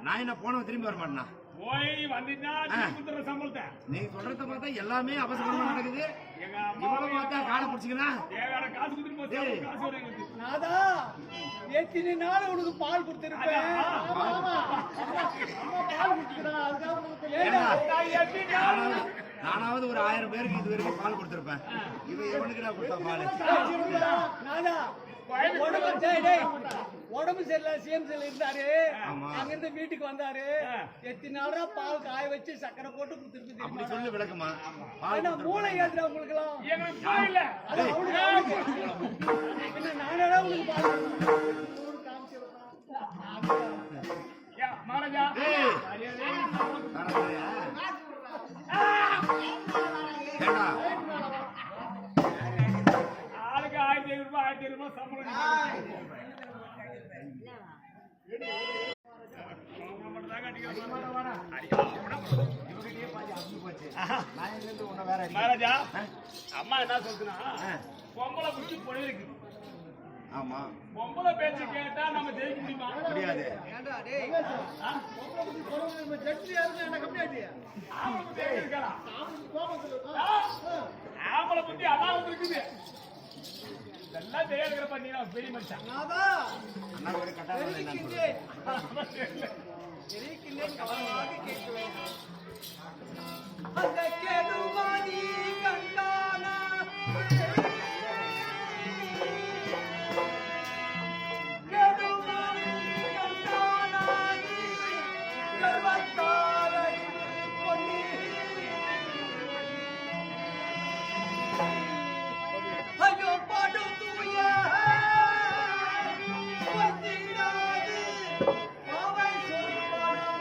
நான் என்ன போனவன் திரும்பி வர மாட்டேனா? நீ சொல்றத பார்த்தா எல்லாமே அவசரமா நடக்குது. இவ்வளவு பார்த்தா காலை பிடிச்சிக்கனா எத்தனை நாள் உனக்கு பால் கொடுத்திருப்பேன். நானாவது ஒரு 1000 பேருக்கு இது வரைக்கும் பால் கொடுத்திருப்பேன். இவன் எவனுக்கு நான் கொடுத்த பால்? உடம்பு சரியில்லை, சிஎம்சில இருந்தாரு. அங்கிருந்து வீட்டுக்கு வந்தாரு. எத்தனை நாளா பால் காய வச்சு சக்கரை போட்டு கொடுத்துருக்கு. அப்படி சொல்லு விளக்குமா? மூளை ஏத்துறா உங்களுக்கு எல்லாம். நானே உங்களுக்கு பால் மகாராஜா ஆளுக்கு 1500 ரூபாய் 1000 ரூபாய் சம்பளம். மகாராஜா அம்மா என்ன சொல்றா? பொம்பளை புடிச்சு பொழிருக்கு. ஆமா, பொம்பளை பேச்சு கேட்டா நம்ம ஜெயிக்க முடியுமா? முடியாது. ஏண்டா டேய், பொம்பளை புடிச்சு பொழிருக்கு. நம்ம ஜட்ஜி யாருன்னு என்ன கம்மியாச்சு? ஆம்பளை புத்தி இருக்கடா. ஆம்பளை புத்தி அதான் இருக்குது. இதெல்லாம் தேடுற பண்ணினா பெரிய மச்சான். நாதா அண்ணா ஒரு கட்டாவே தெரிக்கின்றே. தெரிக்கின்றே கவனமாக கேட்க வேண்டும். அந்த கேடுவாதி கண்டானா கேடுவாதி கண்டானாதி கர்வத்தாரை பொன்னி ஐயோ பாடு தூய வந்திராது அவை சொல்வானோ